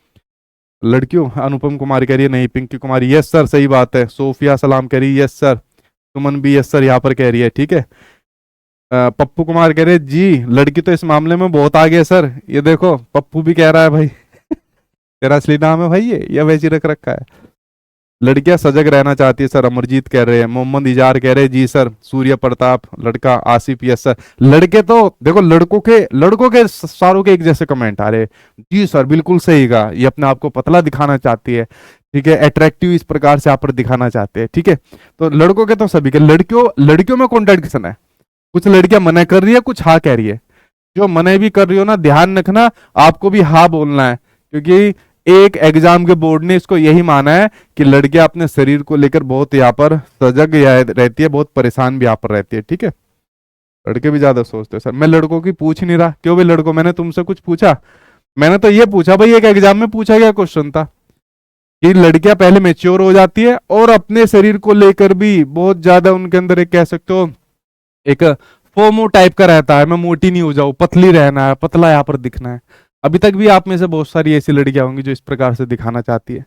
लड़कियों। अनुपम कुमारी कह रही है नहीं, पिंकी कुमारी यस सर सही बात है, सोफिया सलाम कह रही है यस सर, सुमन भी यस सर यहाँ पर कह रही है, ठीक है। पप्पू कुमार कह रहे जी लड़की तो इस मामले में बहुत आगे है सर, ये देखो पप्पू भी कह रहा है भाई तेरा असली नाम है भाई ये, या वैसे रख रखा है? लड़कियां सजग रहना चाहती है सर, अमरजीत कह रहे हैं। मोहम्मद इजार कह रहे हैं जी सर, सूर्य प्रताप लड़का, आसिफ यस सर। लड़के तो देखो, लड़कों के सारों के एक जैसे कमेंट आ रहे, जी सर बिल्कुल सही कहा, ये अपने आप को पतला दिखाना चाहती है, ठीक है, अट्रैक्टिव इस प्रकार से आप पर दिखाना चाहते हैं, ठीक है। तो लड़कों के तो सभी के, लड़कियों में कॉन्ट्रडिक्शन है, कुछ लड़कियां मना कर रही है, कुछ हाँ कह रही है। जो मना भी कर रही हो ना, ध्यान रखना आपको भी हाँ बोलना है, क्योंकि एक एग्जाम के बोर्ड ने इसको यही माना है कि लड़कियां अपने शरीर को लेकर बहुत यहाँ पर सजग रहती है, बहुत परेशान भी यहाँ पर रहती है, ठीक है। लड़के भी ज्यादा सोचते हैं सर, मैं लड़कों की पूछ नहीं रहा। क्यों भाई लड़कों, मैंने तुमसे कुछ पूछा? मैंने तो ये पूछा भाई, एक एग्जाम में पूछा गया क्वेश्चन था कि लड़कियां पहले मेच्योर हो जाती है और अपने शरीर को लेकर भी बहुत ज्यादा उनके अंदर एक कह सकते हो एक फोमो टाइप का रहता है, मैं मोटी नहीं हो जाऊं, पतली रहना है, पतला यहाँ पर दिखना है। अभी तक भी आप में से बहुत सारी ऐसी लड़कियां होंगी जो इस प्रकार से दिखाना चाहती है।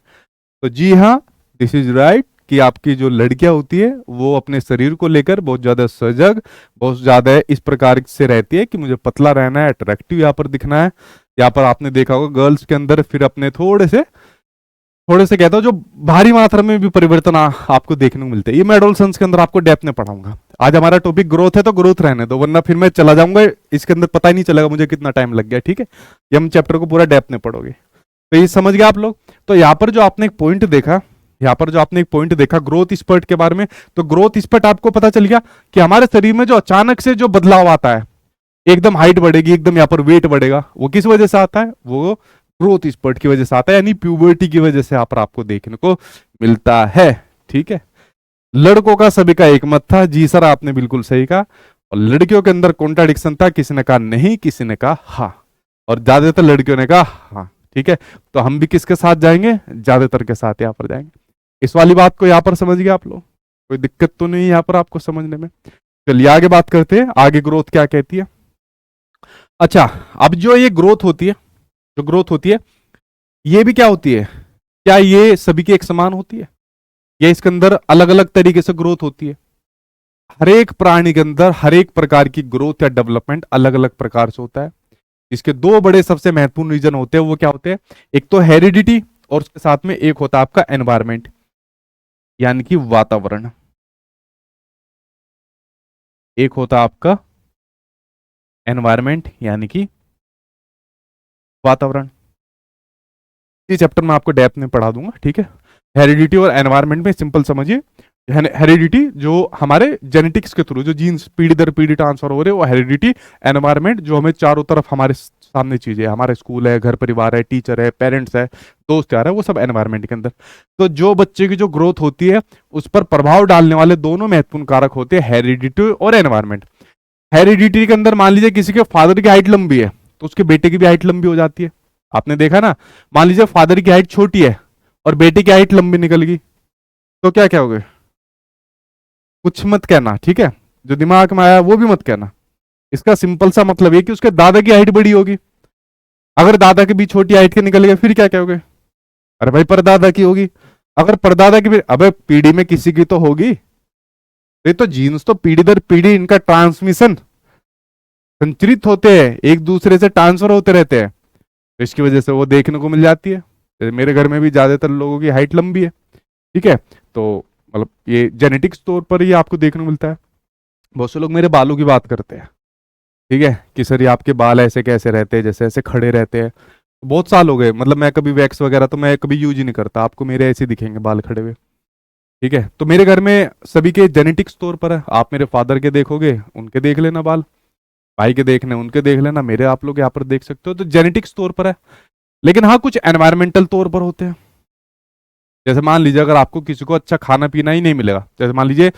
तो जी हाँ, दिस इज राइट, कि आपकी जो लड़कियां होती है वो अपने शरीर को लेकर बहुत ज्यादा सजग, बहुत ज्यादा इस प्रकार से रहती है कि मुझे पतला रहना है, अट्रैक्टिव यहाँ पर दिखना है। यहाँ पर आपने देखा होगा गर्ल्स के अंदर फिर अपने थोड़े से कहता हूँ जो भारी मात्रा में भी परिवर्तन आपको देखने को मिलते हैं। ये मैं एडोलसेंस के अंदर आपको डेप्थ में पढ़ाऊंगा। आज हमारा टॉपिक ग्रोथ है तो ग्रोथ रहने दो, वरना फिर मैं चला जाऊंगा इसके अंदर, पता ही नहीं चलेगा मुझे कितना टाइम लग गया। ठीक है, ये हम चैप्टर को पूरा डेप्थ में पढ़ोगे। तो ये समझ गए आप लोग। तो यहाँ पर जो आपने एक पॉइंट देखा, ग्रोथ स्पर्ट के बारे में, तो ग्रोथ स्पर्ट आपको पता चल गया कि हमारे शरीर में जो अचानक से जो बदलाव आता है, एकदम हाइट बढ़ेगी, एकदम यहाँ पर वेट बढ़ेगा, वो किस वजह से आता है? वो ग्रोथ स्पर्ट की वजह से आता है, यानी प्यूबर्टी की वजह से यहाँ पर आपको देखने को मिलता है। ठीक है, लड़कों का सभी का एक मत था, जी सर आपने बिल्कुल सही कहा, और लड़कियों के अंदर कॉन्ट्राडिक्शन था, किसी ने कहा नहीं, किसी ने कहा हाँ, और ज्यादातर लड़कियों ने कहा हाँ। ठीक है, तो हम भी किसके साथ जाएंगे? ज्यादातर के साथ यहाँ पर जाएंगे। इस वाली बात को यहाँ पर समझ गए आप लोग? कोई दिक्कत तो नहीं यहाँ पर आपको समझने में? चलिए आगे बात करते हैं, आगे ग्रोथ क्या कहती है। अच्छा, अब जो ये ग्रोथ होती है, ये भी क्या होती है? क्या ये सभी की एक समान होती है या इसके अंदर अलग अलग तरीके से ग्रोथ होती है? हर एक प्राणी के अंदर हर एक प्रकार की ग्रोथ या डेवलपमेंट अलग अलग प्रकार से होता है। इसके दो बड़े सबसे महत्वपूर्ण रीजन होते हैं, वो क्या होते हैं? एक तो हेरिडिटी, और उसके साथ में एक होता है आपका एनवायरमेंट, यानी कि वातावरण। एक होता है आपका एनवायरमेंट यानी कि वातावरण। इस चैप्टर में आपको डेप्थ में पढ़ा दूंगा। ठीक है, हेरिडिटी और एनवायरमेंट में सिंपल समझिए। हेरिडिटी जो हमारे जेनेटिक्स के थ्रू जो जीन्स पीढ़ी दर पीढ़ी ट्रांसफर हो रहे हैं वो हेरिडिटी। एनवायरमेंट जो हमें चारों तरफ हमारे सामने चीजें, हमारे स्कूल है, घर परिवार है, टीचर है, पेरेंट्स है, दोस्त यार है, वो सब एनवायरमेंट के अंदर। तो जो बच्चे की जो ग्रोथ होती है उस पर प्रभाव डालने वाले दोनों महत्वपूर्ण कारक होते हैं, हेरिडिटी और एनवायरमेंट। हेरिडिटी के अंदर मान लीजिए किसी के फादर की हाइट लंबी है तो उसके बेटे की भी हाइट लंबी हो जाती है। आपने देखा ना, मान लीजिए फादर की हाइट छोटी है और बेटे की हाइट लंबी निकल गई, तो क्या कहोगे? कुछ मत कहना, ठीक है? जो दिमाग में आया वो भी मत कहना। इसका सिंपल सा मतलब ये कि उसके दादा की हाइट बड़ी होगी। अगर दादा की भी छोटी हाइट के निकल गए फिर क्या कहोगे? अरे भाई परदादा की होगी। अगर परदादा की भी, अबे पीढ़ी में किसी की तो होगी। ये तो जीन्स तो पीढ़ी दर पीढ़ी इनका ट्रांसमिशन संचरित होते हैं, एक दूसरे से ट्रांसफर होते रहते हैं, तो इसकी वजह से वो देखने को मिल जाती है। मेरे घर में भी ज्यादातर लोगों की हाइट लंबी है। ठीक है, तो मतलब ये जेनेटिक्स तौर पर ये आपको देखने को मिलता है। बहुत से लोग मेरे बालों की बात करते हैं, ठीक है, कि सर ये आपके बाल ऐसे कैसे रहते हैं, जैसे ऐसे खड़े रहते हैं। बहुत साल हो गए, मतलब मैं कभी वैक्स वगैरह तो मैं कभी यूज ही नहीं करता, आपको मेरे ऐसे दिखेंगे बाल खड़े हुए। ठीक है, तो मेरे घर में सभी के जेनेटिक्स तौर पर है। आप मेरे फादर के देखोगे, उनके देख लेना बाल, भाई के देखने उनके देख लेना, मेरे आप लोग यहाँ पर देख सकते हो। तो जेनेटिक्स तौर पर है। लेकिन हाँ, कुछ एनवायरमेंटल तौर पर होते हैं। जैसे मान लीजिए अगर आपको किसी को अच्छा खाना पीना ही नहीं मिलेगा, जैसे मान लीजिए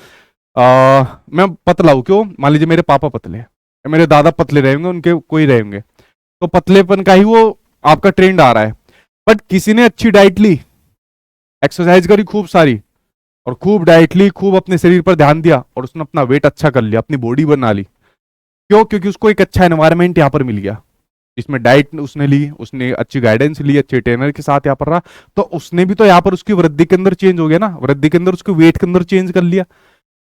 मैं पतला हूं, क्यों? मान लीजिए मेरे पापा पतले हैं, मेरे दादा पतले रहेंगे, उनके कोई रहेंगे, तो पतलेपन का ही वो आपका ट्रेंड आ रहा है। बट किसी ने अच्छी डाइट ली, एक्सरसाइज करी खूब सारी, और खूब डाइट ली, खूब अपने शरीर पर ध्यान दिया, और उसने अपना वेट अच्छा कर लिया, अपनी बॉडी बना ली। क्यों? क्योंकि उसको एक अच्छा एनवायरनमेंट यहाँ पर मिल गया, इसमें डाइट उसने ली, उसने अच्छी गाइडेंस ली, अच्छे ट्रेनर के साथ यहाँ पर रहा, तो उसने भी तो यहाँ पर उसकी वृद्धि के अंदर चेंज हो गया ना, वृद्धि के अंदर उसके वेट के अंदर चेंज कर लिया।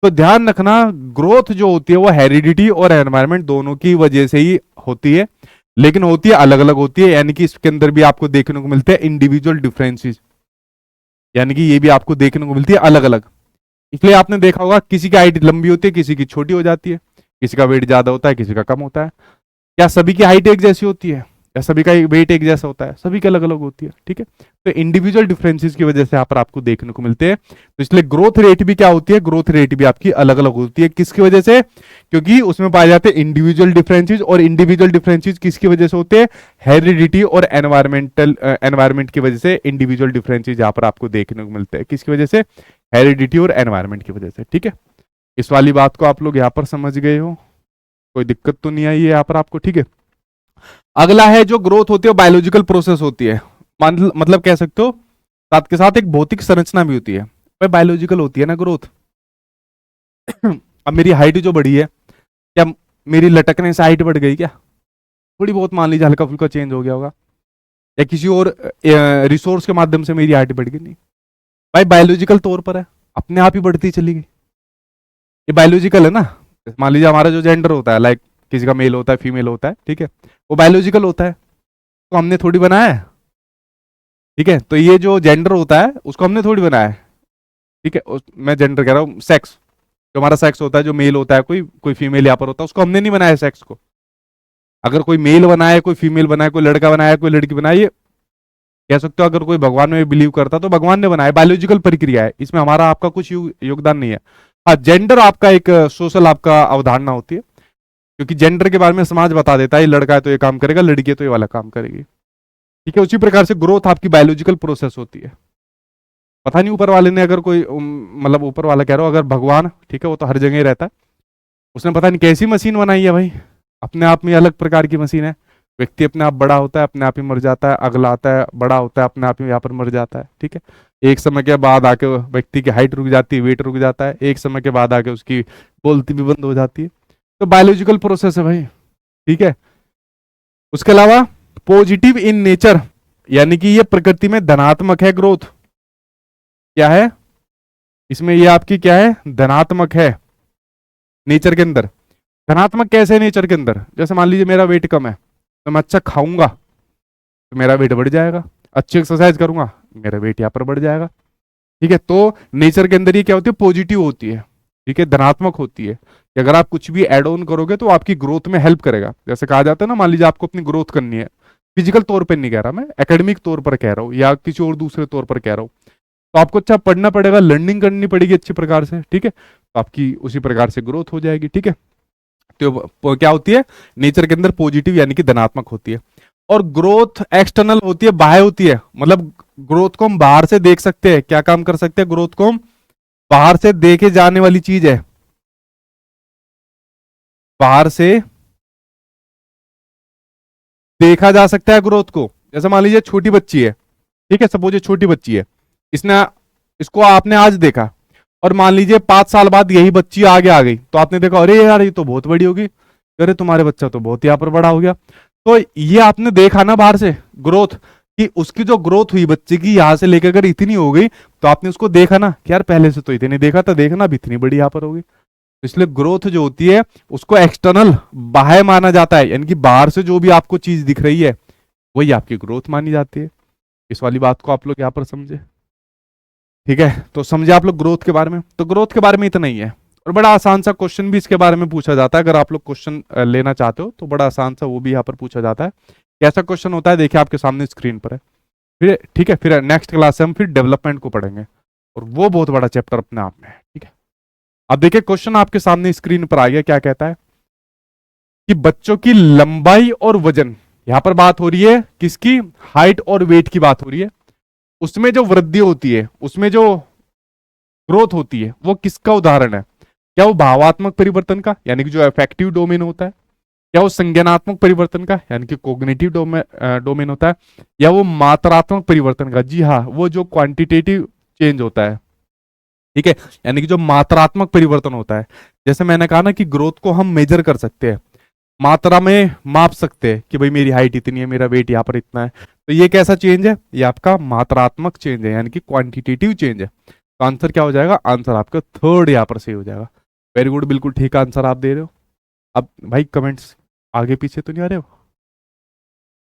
तो ध्यान रखना, ग्रोथ जो होती है वो हेरिडिटी और एनवायरनमेंट दोनों की वजह से ही होती है, लेकिन होती है अलग अलग होती है। यानी कि इसके अंदर भी आपको देखने को मिलते हैं इंडिविजुअल डिफरेंसेस, यानी कि ये भी आपको देखने को मिलती है अलग अलग। इसलिए आपने देखा होगा किसी की हाइट लंबी होती है, किसी की छोटी हो जाती है, किसी का वेट ज्यादा होता है, किसी का कम होता है। क्या सभी की हाइट एक जैसी होती है या सभी का वेट एक जैसा होता है? सभी की अलग अलग होती है। ठीक है, तो इंडिविजुअल डिफरेंसेस की वजह से यहाँ पर आपको देखने को मिलते हैं। तो इसलिए ग्रोथ रेट भी क्या होती है? ग्रोथ रेट भी आपकी अलग अलग होती है। किसकी वजह से? क्योंकि उसमें पाए जाते हैं इंडिविजुअल डिफरेंसेस, और इंडिविजुअल डिफरेंसेस किसकी वजह से होते हैं? हेरिडिटी और एनवायरमेंट की वजह से इंडिविजुअल डिफरेंसेस यहाँ पर आपको देखने को मिलते हैं। किसकी वजह से? हेरिडिटी और एनवायरमेंट की वजह से। ठीक है, इस वाली बात को आप लोग यहाँ पर समझ गए हो? कोई दिक्कत तो नहीं आई है यहाँ पर आपको? ठीक है, अगला है जो ग्रोथ होती है बायोलॉजिकल प्रोसेस होती है। मतलब कह सकते हो साथ के साथ एक भौतिक संरचना भी होती है। भाई बायोलॉजिकल होती है ना ग्रोथ। अब मेरी हाइट जो बढ़ी है, क्या मेरी लटकने से हाइट बढ़ गई क्या? थोड़ी बहुत, मान लीजिए हल्का फुल्का चेंज हो गया होगा, या किसी और रिसोर्स के माध्यम से मेरी हाइट बढ़ गई? नहीं भाई, बायोलॉजिकल तौर पर है। अपने आप ही बढ़ती चली गई। ये बायोलॉजिकल है ना। मान लीजिए हमारा जो जेंडर होता है, लाइक किसी का मेल होता है, फीमेल होता है, ठीक है, वो बायोलॉजिकल होता है, तो हमने थोड़ी बनाया है। ठीक है, तो ये जो जेंडर होता है उसको हमने थोड़ी बनाया है। ठीक है, मैं जेंडर कह रहा हूँ, सेक्स, जो हमारा सेक्स होता है, जो मेल होता है, कोई कोई फीमेल यहाँ पर होता है, उसको हमने नहीं बनाया सेक्स को। अगर कोई मेल बनाया, कोई फीमेल बनाया, कोई लड़का बनाया, कोई लड़की बनाई, ये कह सकते हो अगर कोई भगवान में बिलीव करता तो भगवान ने बनाया, बायोलॉजिकल प्रक्रिया है, इसमें हमारा आपका कुछ योगदान नहीं है। हाँ, जेंडर आपका एक सोशल आपका अवधारणा होती है, क्योंकि जेंडर के बारे में समाज बता देता है, ये लड़का है तो ये काम करेगा, लड़की है तो ये वाला काम करेगी। ठीक है, उसी प्रकार से ग्रोथ आपकी बायोलॉजिकल प्रोसेस होती है। पता नहीं ऊपर वाले ने, अगर कोई मतलब ऊपर वाला कह रहा हो, अगर भगवान, ठीक है, वो तो हर जगह ही रहता है, उसने पता नहीं कैसी मशीन बनाई है भाई, अपने आप में अलग प्रकार की मशीन है। व्यक्ति अपने आप बड़ा होता है, अपने आप ही मर जाता है, अगला आता है बड़ा होता है, अपने आप ही यहाँ पर मर जाता है। ठीक है, एक समय के बाद आके वो व्यक्ति की हाइट रुक जाती है, वेट रुक जाता है, एक समय के बाद आके उसकी बोलती भी बंद हो जाती है। तो बायोलॉजिकल प्रोसेस है भाई। ठीक है, उसके अलावा पॉजिटिव इन नेचर, यानी कि ये प्रकृति में धनात्मक है ग्रोथ। क्या है इसमें, ये आपकी क्या है, धनात्मक है नेचर के अंदर। धनात्मक कैसे है नेचर के अंदर, जैसे मान लीजिए मेरा वेट कम है, तो मैं अच्छा खाऊंगा तो मेरा वेट बढ़ जाएगा, अच्छी एक्सरसाइज करूंगा मेरा वेट यहाँ पर बढ़ जाएगा। ठीक है, तो नेचर के अंदर ये क्या होती है, पॉजिटिव होती है। ठीक है, धनात्मक होती है, कि अगर आप कुछ भी एड ऑन करोगे तो आपकी ग्रोथ में हेल्प करेगा। जैसे कहा जाता है ना, मान लीजिए आपको अपनी ग्रोथ करनी है, फिजिकल तौर पर नहीं कह रहा मैं, एकेडमिक तौर पर कह रहा हूँ या किसी और दूसरे तौर पर कह रहा हूँ, तो आपको अच्छा पढ़ना पड़ेगा, लर्निंग करनी पड़ेगी अच्छी प्रकार से। ठीक है, तो आपकी उसी प्रकार से ग्रोथ हो जाएगी। ठीक है, तो क्या होती है, नेचर के अंदर पॉजिटिव यानी कि धनात्मक होती है। और ग्रोथ एक्सटर्नल होती है, बाह्य होती है, मतलब ग्रोथ को हम बाहर से देख सकते हैं, क्या काम कर सकते हैं, ग्रोथ को हम बाहर से देखे जाने वाली चीज है, बाहर से देखा जा सकता है ग्रोथ को। जैसे मान लीजिए छोटी बच्ची है, ठीक है, सपोज ये छोटी बच्ची है, इसने, इसको आपने आज देखा, और मान लीजिए 5 साल बाद यही बच्ची आगे आ गई, तो आपने देखा अरे यार ये तो बहुत बड़ी होगी, अरे तुम्हारे बच्चा तो बहुत यहाँ पर बड़ा हो गया। तो ये आपने देखा ना बाहर से ग्रोथ, कि उसकी जो ग्रोथ हुई बच्चे की यहां से लेकर अगर इतनी हो गई, तो आपने उसको देखा ना कि यार पहले से तो इतनी देखा था, देखना अब इतनी बड़ी यहाँ पर होगी। तो इसलिए ग्रोथ जो होती है उसको एक्सटर्नल, बाह्य माना जाता है, यानी कि बाहर से जो भी आपको चीज दिख रही है वही आपकी ग्रोथ मानी जाती है। इस वाली बात को आप लोग यहाँ पर समझे। ठीक है, तो समझे आप लोग ग्रोथ के बारे में, तो ग्रोथ के बारे में इतना ही है। और बड़ा आसान सा क्वेश्चन भी इसके बारे में पूछा जाता है, अगर आप लोग क्वेश्चन लेना चाहते हो तो बड़ा आसान सा वो भी यहाँ पर पूछा जाता है। कैसा क्वेश्चन होता है देखिए आपके सामने स्क्रीन पर है। फिर ठीक है, फिर नेक्स्ट क्लास से हम फिर डेवलपमेंट को पढ़ेंगे, और वो बहुत बड़ा चैप्टर अपने आप में है। ठीक है, अब देखिए क्वेश्चन आपके सामने स्क्रीन पर आ गया, क्या कहता है कि बच्चों की लंबाई और वजन, यहां पर बात हो रही है किसकी, हाइट और वेट की बात हो रही है, उसमें जो वृद्धि होती है, उसमें जो ग्रोथ होती है, वो किसका उदाहरण है। क्या वो भावात्मक परिवर्तन का, यानी कि जो अफेक्टिव डोमेन होता है, क्या वो संज्ञानात्मक परिवर्तन का, यानी कि कोग्निटिव डोमेन होता है, या वो मात्रात्मक परिवर्तन का, जी हाँ, वो जो क्वांटिटेटिव चेंज होता है। ठीक है, यानी कि जो मात्रात्मक परिवर्तन होता है, जैसे मैंने कहा ना कि ग्रोथ को हम मेजर कर सकते हैं, मात्रा में माप सकते हैं कि भाई मेरी हाइट इतनी है, मेरा वेट यहाँ पर इतना है, तो ये कैसा चेंज है, ये आपका मात्रात्मक चेंज है, यानी कि क्वांटिटेटिव चेंज है। तो आंसर क्या हो जाएगा, आंसर आपका थर्ड यहाँ पर सही हो जाएगा। वेरी गुड, बिल्कुल ठीक आंसर आप दे रहे हो। अब भाई कमेंट्स आगे पीछे तो नहीं आ रहे हो।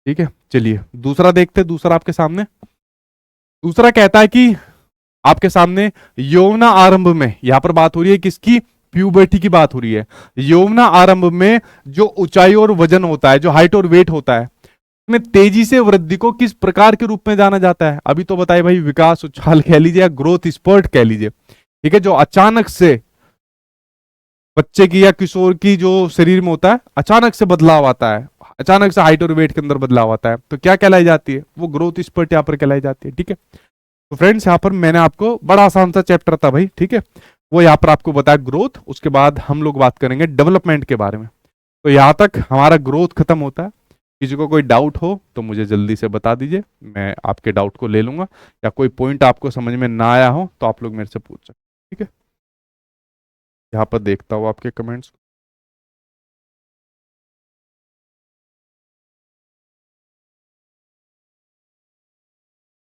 ठीक है, चलिए दूसरा देखते हैं, दूसरा आपके सामने, दूसरा कहता है कि आपके सामने यौवना आरंभ में, यहां पर बात हो रही है किसकी, प्यूबर्टी की बात हो रही है। यौवना आरंभ में जो ऊंचाई और वजन होता है, जो हाइट और वेट होता है, में तेजी से वृद्धि को किस प्रकार के रूप में जाना जाता है। अभी तो बताइए भाई, विकास उछाल कह लीजिए या ग्रोथ स्पर्ट कह लीजिए। ठीक है, जो अचानक से बच्चे की या किशोर की जो शरीर में होता है, अचानक से बदलाव आता है, अचानक से हाइट और वेट के अंदर बदलाव आता है, तो क्या कहलाई जाती है, वो ग्रोथ स्पर्ट यहाँ पर कहलाई जाती है। ठीक है, तो फ्रेंड्स यहाँ पर मैंने आपको बड़ा आसान सा चैप्टर था भाई, ठीक है, वो यहाँ पर आपको बताया ग्रोथ, उसके बाद हम लोग बात करेंगे डेवलपमेंट के बारे में। तो यहाँ तक हमारा ग्रोथ खत्म होता है। किसी को कोई डाउट हो तो मुझे जल्दी से बता दीजिए, मैं आपके डाउट को ले लूंगा, या कोई पॉइंट आपको समझ में ना आया हो तो आप लोग मेरे से पूछ सकते हैं। ठीक है, यहाँ पर देखता हूँ आपके कमेंट्स,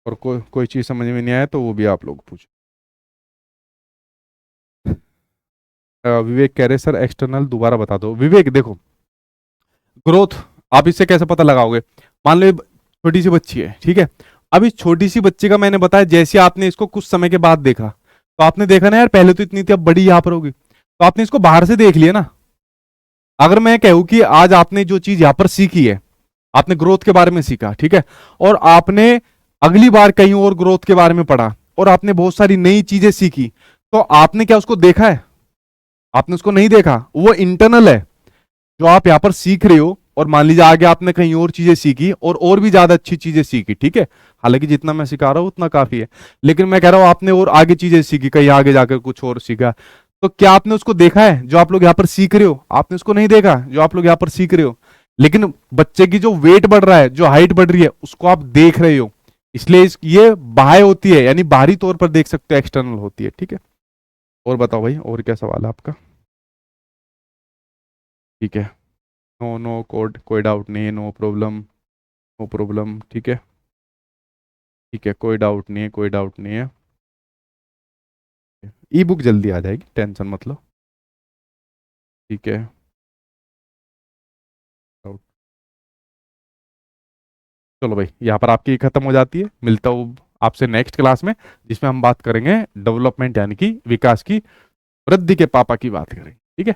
और कोई कोई चीज़ समझ में नहीं आया तो वो भी आप लोग पूछ। विवेक कह रहे सर एक्सटर्नल दोबारा बता दो। विवेक देखो, ग्रोथ आप इससे कैसे पता लगाओगे? मान लो छोटी सी बच्ची है, ठीक है, अब इस छोटी सी बच्ची का मैंने बताया, जैसे आपने इसको कुछ समय के बाद देखा तो आपने देखा ना यार पहले तो इतनी थी अब बड़ी यहां पर होगी, तो आपने इसको बाहर से देख लिया ना। अगर मैं कहूं कि आज आपने जो चीज यहां पर सीखी है, आपने ग्रोथ के बारे में सीखा, ठीक है, और आपने अगली बार कहीं और ग्रोथ के बारे में पढ़ा और आपने बहुत सारी नई चीजें सीखी, तो आपने क्या उसको देखा है? आपने उसको नहीं देखा, वो इंटरनल है जो आप यहां पर सीख रहे हो। और मान लीजिए आगे आपने कहीं और चीजें सीखी और भी ज्यादा अच्छी चीजें सीखी, ठीक है, हालांकि जितना मैं सिखा रहा हूं उतना काफी है, लेकिन मैं कह रहा हूं आपने और आगे चीजें सीखी, कहीं आगे जाकर कुछ और सीखा, तो क्या आपने उसको देखा है जो आप लोग यहाँ पर सीख रहे हो? आपने उसको नहीं देखा जो आप लोग यहाँ पर सीख रहे हो। लेकिन बच्चे की जो वेट बढ़ रहा है, जो हाइट बढ़ रही है, उसको आप देख रहे हो, इसलिए ये बाह्य होती है, यानी बाहरी तौर पर देख सकते हो, एक्सटर्नल होती है, ठीक है। और बताओ भाई, और क्या सवाल है आपका? ठीक है, नो नो कोड, कोई डाउट नहीं है, नो प्रॉब्लम, नो प्रॉब्लम, ठीक है, ठीक है, कोई डाउट नहीं है, कोई डाउट नहीं है। ई बुक जल्दी आ जाएगी, टेंशन मत लो, ठीक है। डाउट, चलो भाई यहाँ पर आपकी खत्म हो जाती है, मिलता हूँ आपसे नेक्स्ट क्लास में, जिसमें हम बात करेंगे डेवलपमेंट यानी कि विकास की, वृद्धि के पापा की बात करेंगे, ठीक है।